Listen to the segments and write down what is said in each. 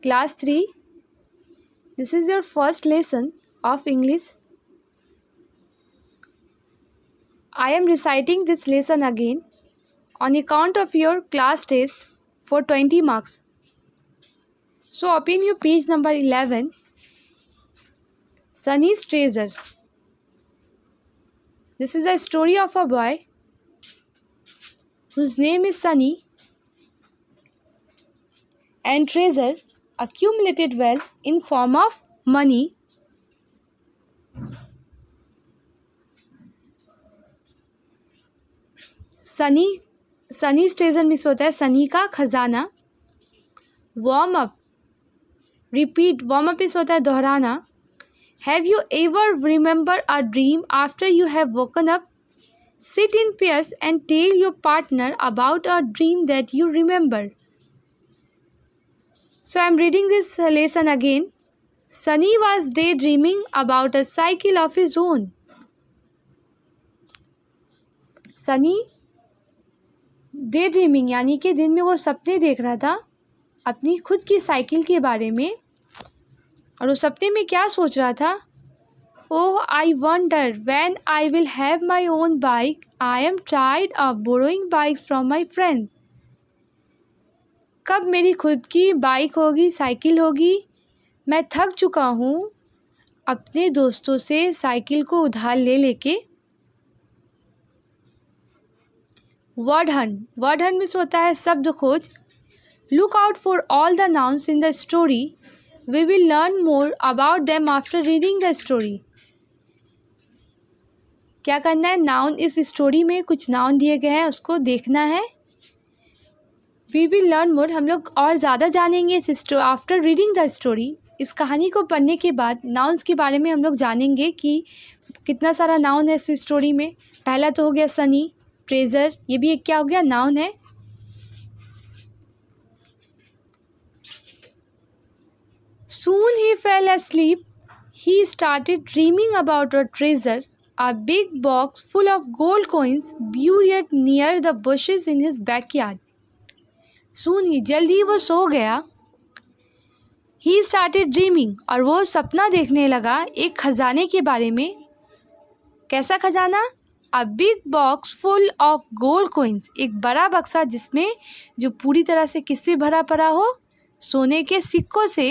Class 3. This is your first lesson of English. I am reciting this lesson again on account of your class test for 20 marks. So open your page number 11. Sunny's Treasure. This is a story of a boy whose name is Sunny, and treasure accumulated wealth in form of money. Sunny's treasure means होता है सनी का खजाना. Warm up, repeat. Warm up means होता है दोहराना. Have you ever remember a dream after you have woken up? Sit in pairs and tell your partner about a dream that you remember. So I am reading this lesson again. Sunny was daydreaming about a cycle of his own. Sunny daydreaming यानी कि दिन में वो सपने देख रहा था अपनी खुद की साइकिल के बारे में. और वो सपने में क्या सोच रहा था? Oh, I wonder when I will have my own bike. I am tired of borrowing bikes from my friends. कब मेरी खुद की बाइक होगी, साइकिल होगी? मैं थक चुका हूँ अपने दोस्तों से साइकिल को उधार ले लेके. Word hunt. Word hunt means होता है शब्द खोज. Look out for all the nouns in the story. We will learn more about them after reading the story. क्या करना है? नाउन इस स्टोरी में कुछ नाउन दिए गए हैं उसको देखना है. वी विल लर्न मोर, हम लोग और ज़्यादा जानेंगे इस आफ्टर रीडिंग द स्टोरी. इस कहानी को पढ़ने के बाद नाउन्स के बारे में हम लोग जानेंगे कि कितना सारा नाउन है इस स्टोरी में. पहला तो हो गया सनी, ट्रेजर, ये भी एक क्या हो गया? नाउन है. Soon he fell asleep. He started dreaming about a treasure, a big box full of gold coins buried near the bushes in his backyard. Soon ही, जल्दी वो सो गया. He started dreaming, और वो सपना देखने लगा एक खजाने के बारे में. कैसा खजाना? A big box full of gold coins. एक बड़ा बक्सा जिसमें जो पूरी तरह से किससे भरा पड़ा हो? सोने के सिक्कों से.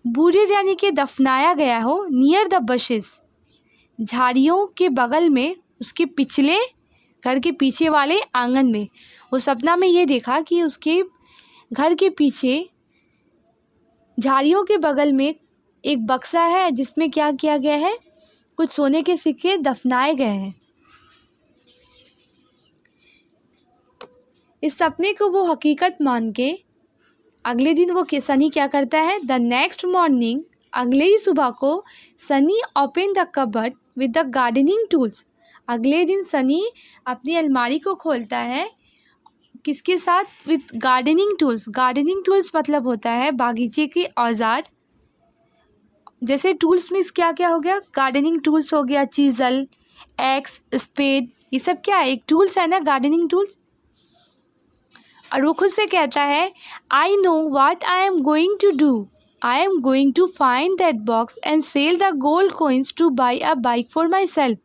बूरियड यानी कि दफनाया गया हो. नियर द बशेस, झाड़ियों के बगल में, उसके पिछले घर के पीछे वाले आंगन में. वो सपना में ये देखा कि उसके घर के पीछे झाड़ियों के बगल में एक बक्सा है जिसमें क्या किया गया है? कुछ सोने के सिक्के दफनाए गए हैं. इस सपने को वो हकीकत मान के अगले दिन वो सनी क्या करता है? द नेक्स्ट मॉर्निंग, अगले ही सुबह को, Sunny open the cupboard with the gardening tools. अगले दिन सनी अपनी अलमारी को खोलता है. किसके साथ? With gardening tools. Gardening tools मतलब होता है बागीचे के औजार. जैसे टूल्स में क्या क्या हो गया? गार्डनिंग टूल्स हो गया, चीज़ल, एक्स, स्पेड, ये सब क्या है? एक टूल्स है ना, गार्डनिंग टूल्स. और वो खुद से कहता है, I know what I am going to do. I am going to find that box and sell the gold coins to buy a bike for myself.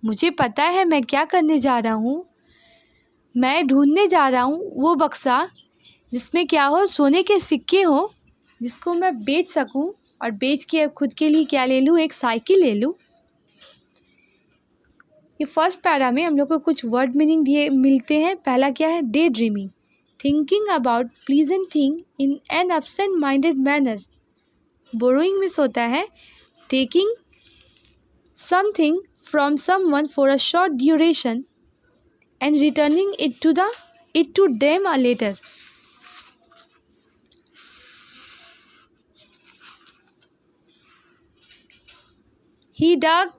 मुझे पता है मैं क्या करने जा रहा हूँ. मैं ढूंढने जा रहा हूँ वो बक्सा जिसमें क्या हो? सोने के सिक्के हो, जिसको मैं बेच सकूँ और बेच के खुद के लिए क्या ले लूँ? एक साइकिल ले लूँ. ये फर्स्ट पैरा में हम लोग को कुछ वर्ड मीनिंग दिए मिलते हैं. पहला क्या है? Day dreaming, thinking about pleasant thing in an absent-minded manner. Borrowing means होता है taking something from someone for a short duration and returning it to them later. He dug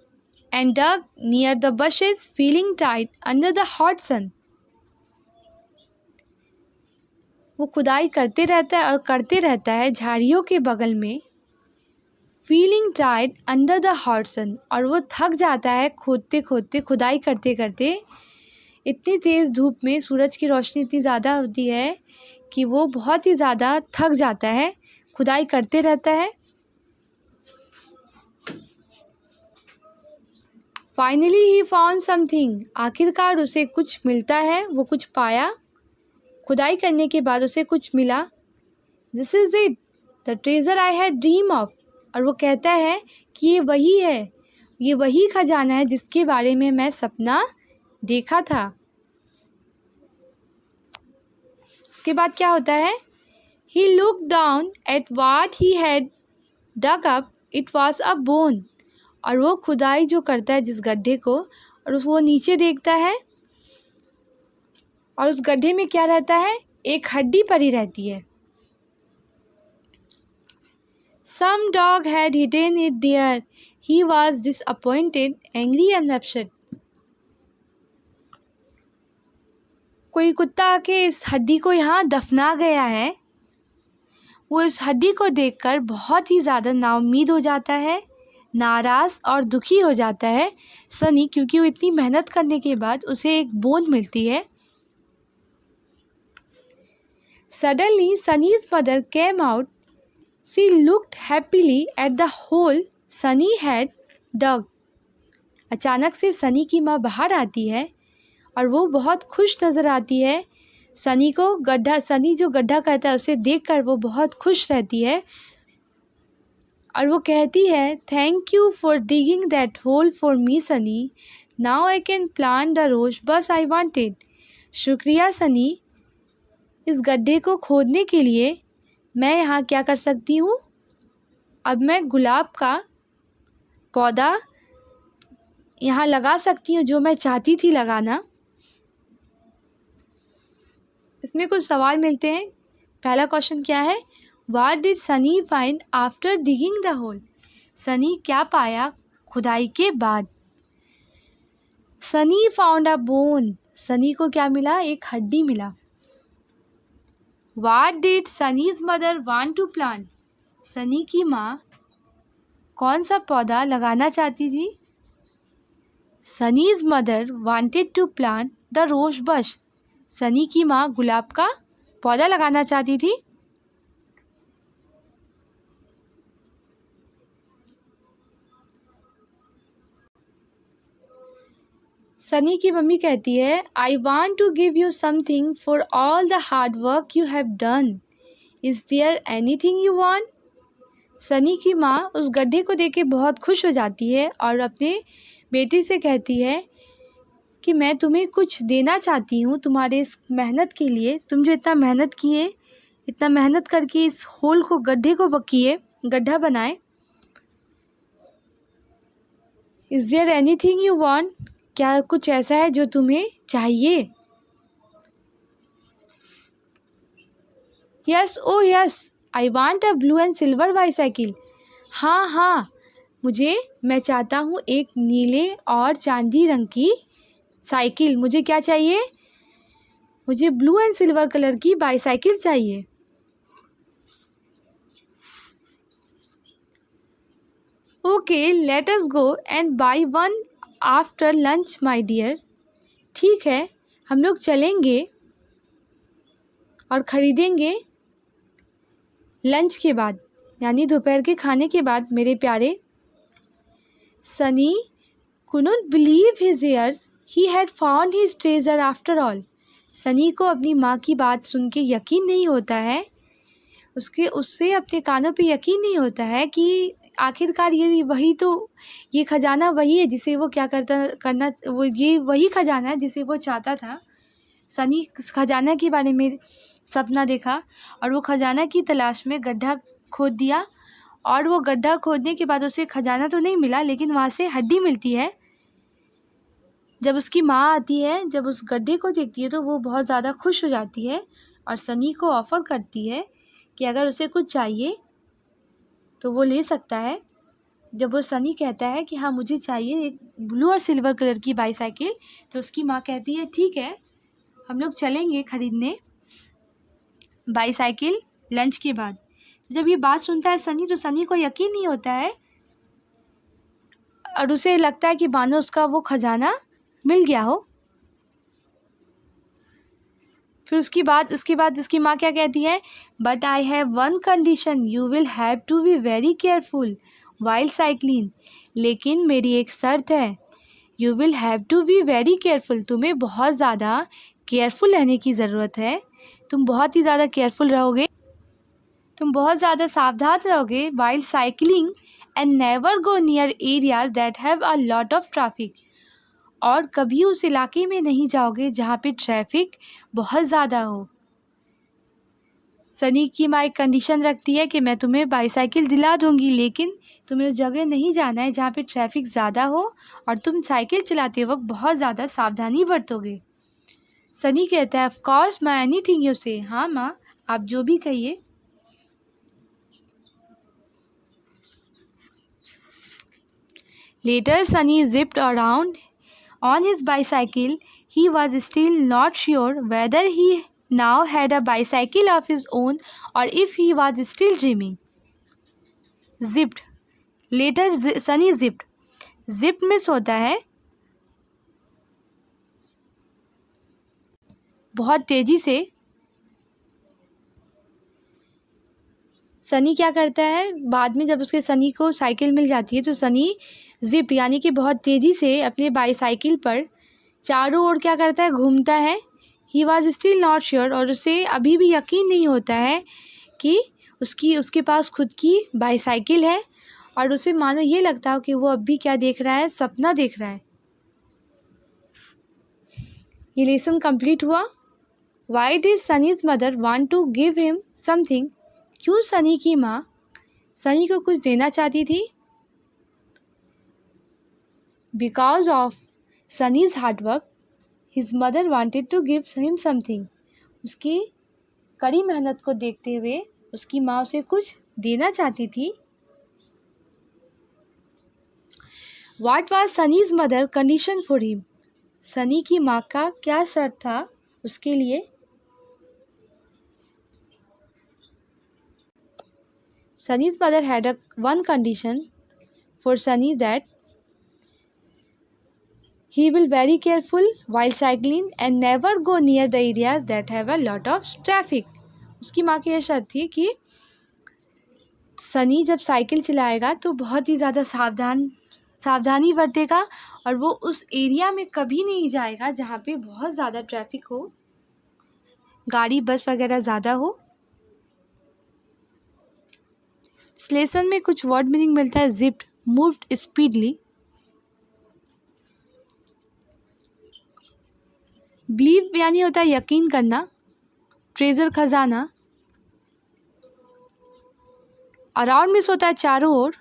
and dug near the bushes, feeling tight under the hot sun. वो खुदाई करते रहता है और करते रहता है झाड़ियों के बगल में. Feeling tight under the hot sun, और वो थक जाता है खोदते खोदते, खुदाई करते करते इतनी तेज़ धूप में सूरज की रोशनी इतनी ज़्यादा होती है कि वो बहुत ही ज़्यादा थक जाता है, खुदाई करते रहता है। फाइनली ही फाउंड समथिंग, आखिरकार उसे कुछ मिलता है, वो कुछ पाया। खुदाई करने के बाद उसे कुछ मिला। This is it the treasure I had dream of, और वो कहता है कि ये वही है, ये वही खजाना है जिसके बारे में मैं सपना देखा था। उसके बाद क्या होता है? He look down at what he had dug up, it was a bone, और वो खुदाई जो करता है जिस गड्ढे को, और वो नीचे देखता है और उस गड्ढे में क्या रहता है? एक हड्डी पड़ी रहती है। Some dog had hidden it there. He was disappointed, angry and upset. कोई कुत्ता आके इस हड्डी को यहाँ दफना गया है। वो इस हड्डी को देखकर बहुत ही ज़्यादा नाउम्मीद हो जाता है, नाराज़ और दुखी हो जाता है सनी, क्योंकि वो इतनी मेहनत करने के बाद उसे एक बोन मिलती है। Suddenly, Sunny's mother came out. She looked happily at the hole Sunny had dug. अचानक से सनी की माँ बाहर आती है और वो बहुत खुश नज़र आती है। सनी जो गड्ढा करता है उसे देखकर वो बहुत खुश रहती है और वो कहती है, thank you for digging that hole for me Sunny, now I can plant the rose bush I wanted. शुक्रिया सनी, इस गड्ढे को खोदने के लिए मैं यहाँ क्या कर सकती हूँ? अब मैं गुलाब का पौधा यहाँ लगा सकती हूँ जो मैं चाहती थी लगाना। इसमें कुछ सवाल मिलते हैं। पहला क्वेश्चन क्या है? What did Sunny find after digging the hole? Sunny क्या पाया खुदाई के बाद? Sunny found a bone, Sunny को क्या मिला? एक हड्डी मिला। What did Sunny's mother want to plant? Sunny की माँ कौन सा पौधा लगाना चाहती थी? Sunny's mother wanted to plant the rose bush. Sunny की माँ गुलाब का पौधा लगाना चाहती थी। सनी की मम्मी कहती है, I want to give you something for all the hard work you have done, is there anything you want? Sunny की माँ उस गड्ढे को देख के बहुत खुश हो जाती है और अपने बेटे से कहती है कि मैं तुम्हें कुछ देना चाहती हूँ तुम्हारे इस मेहनत के लिए। तुम जो इतना मेहनत किए, इतना मेहनत करके इस होल को, गड्ढे को गड्ढा बनाए। Is there anything you want? क्या कुछ ऐसा है जो तुम्हें चाहिए? Yes, oh yes, I want a blue and silver bicycle. हाँ, मैं चाहता हूँ एक नीले और चांदी रंग की साइकिल। मुझे क्या चाहिए? मुझे ब्लू एंड सिल्वर कलर की बाईसाइकिल चाहिए। Okay, let us go and buy one after lunch my dear. ठीक है, हम लोग चलेंगे और ख़रीदेंगे लंच के बाद, यानी दोपहर के खाने के बाद मेरे प्यारे। Sunny couldn't believe his ears, he had found his treasure after all. Sunny को अपनी माँ की बात सुन के यकीन नहीं होता है, उससे अपने कानों पे यकीन नहीं होता है कि आखिरकार ये खजाना वही है जिसे वो ये वही खजाना है जिसे वो चाहता था। सनी खजाना के बारे में सपना देखा और वो खजाना की तलाश में गड्ढा खोद दिया, और वो गड्ढा खोदने के बाद उसे खजाना तो नहीं मिला, लेकिन वहाँ से हड्डी मिलती है। जब उसकी माँ आती है, जब उस गड्ढे को देखती है तो वो बहुत ज़्यादा खुश हो जाती है और सनी को ऑफ़र करती है कि अगर उसे कुछ चाहिए तो वो ले सकता है। जब वो सनी कहता है कि हाँ मुझे चाहिए एक ब्लू और सिल्वर कलर की बाईसाइकिल, तो उसकी माँ कहती है ठीक है, हम लोग चलेंगे ख़रीदने बाईसाइकिल लंच के बाद। जब ये बात सुनता है सनी, तो सनी को यकीन नहीं होता है और उसे लगता है कि मानो उसका वो खजाना मिल गया हो। फिर उसके बाद इसकी माँ क्या कहती है, but I have one condition, you will have to be very careful while cycling. लेकिन मेरी एक शर्त है, you will have to be very careful, तुम्हें बहुत ज़्यादा केयरफुल रहने की ज़रूरत है। तुम बहुत ही ज़्यादा केयरफुल रहोगे, तुम बहुत ज़्यादा सावधान रहोगे while cycling, and never go near areas that have a lot of traffic, और कभी उस इलाके में नहीं जाओगे जहाँ पे ट्रैफिक बहुत ज़्यादा हो। सनी की माँ एक कंडीशन रखती है कि मैं तुम्हें बाईसाइकिल दिला दूँगी, लेकिन तुम्हें उस जगह नहीं जाना है जहाँ पे ट्रैफिक ज़्यादा हो और तुम साइकिल चलाते वक्त बहुत ज़्यादा सावधानी बरतोगे। सनी कहता है, ऑफ कोर्स माँ, एनीथिंग यू से, हाँ माँ आप जो भी कहिए। Later, Sunny zipped around on his bicycle. He was still not sure whether he now had a bicycle of his own or if he was still dreaming. Zipped. Later, Sunny zipped. Zipped means होता है बहुत तेज़ी से। सनी क्या करता है, बाद में जब उसके सनी को साइकिल मिल जाती है तो सनी जिप यानी कि बहुत तेज़ी से अपने बाईसाइकिल पर चारों ओर क्या करता है, घूमता है। He was still not sure, और उसे अभी भी यकीन नहीं होता है कि उसके पास खुद की बाईसाइकिल है, और उसे मानो ये लगता हो कि वो अब भी क्या देख रहा है, सपना देख रहा है। ये लेसन कंप्लीट हुआ। Why did Sunny's mother want to give him something, क्यों सनी की माँ सनी को कुछ देना चाहती थी। Because of Sunny's hard work his mother wanted to give him something, उसकी कड़ी मेहनत को देखते हुए उसकी माँ उसे कुछ देना चाहती थी। What was Sunny's mother condition for him, Sunny की माँ का क्या शर्त था उसके लिए। Sunny's mother had one condition for Sunny, that he will very careful while cycling and never go near the areas that have a lot of traffic. उसकी माँ की यह शर्त थी कि सनी जब साइकिल चलाएगा तो बहुत ही ज़्यादा सावधानी बरतेगा, और वो उस एरिया में कभी नहीं जाएगा जहाँ पे बहुत ज़्यादा ट्रैफिक हो, गाड़ी बस वगैरह ज़्यादा हो। इस लेसन में कुछ वर्ड मीनिंग मिलता है, जिप्ड, मूव्ड स्पीडली। बिलीव यानी होता है यकीन करना, ट्रेजर खजाना। अराउंड मिस होता है चारों ओर।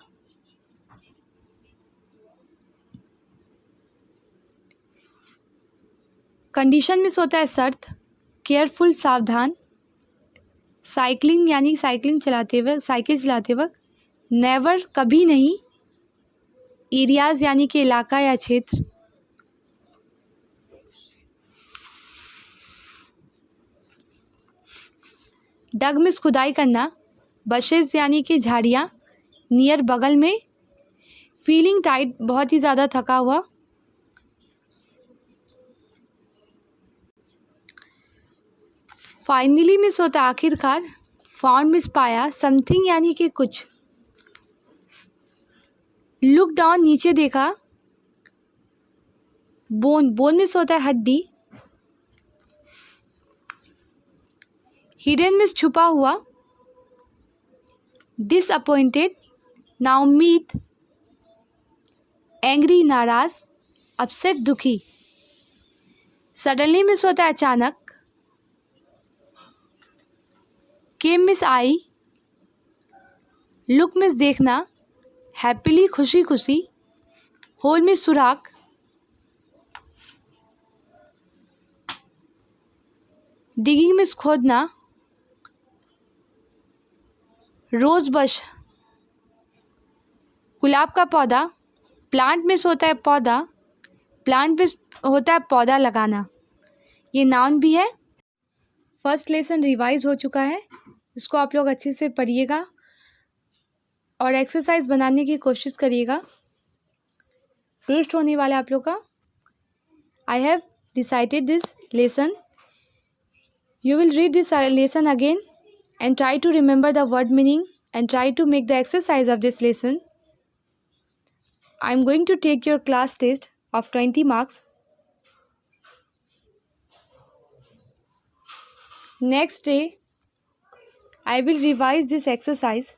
कंडीशन मिस होता है शर्त, केयरफुल सावधान। साइकिलिंग यानी साइकिल चलाते वक्त। नेवर कभी नहीं। एरियाज यानी कि इलाका या क्षेत्र। डग मिस खुदाई करना। बशेस यानी कि झाड़ियाँ, नियर बगल में। फीलिंग टाइट बहुत ही ज़्यादा थका हुआ। फाइनली मिस होता आखिरकार। फाउंड मिस पाया। समथिंग यानी कि कुछ। लुक डाउन नीचे देखा। बोन मिस होता है हड्डी। हिडन मिस छुपा हुआ। डिसअपॉइंटेड नाउम्मीद। एंग्री नाराज। अपसेट दुखी। सडनली मिस होता है अचानक। केम मिस आई। लुक मिस देखना। हैप्पीली खुशी खुशी। होल मिस सुराख। डिगिंग मिस खोदना। रोज बश गुलाब का पौधा। प्लांट मिस होता है पौधा। प्लांट मिस होता है पौधा लगाना। ये नाउन भी है। फर्स्ट लेसन रिवाइज हो चुका है, इसको आप लोग अच्छे से पढ़िएगा और एक्सरसाइज बनाने की कोशिश करिएगा। टेस्ट होने वाला है आप लोग का। I have decided this lesson You will read this lesson again and try to remember the word meaning and try to make the exercise of this lesson. I am going to take your class test of 20 marks. Next day, I will revise this exercise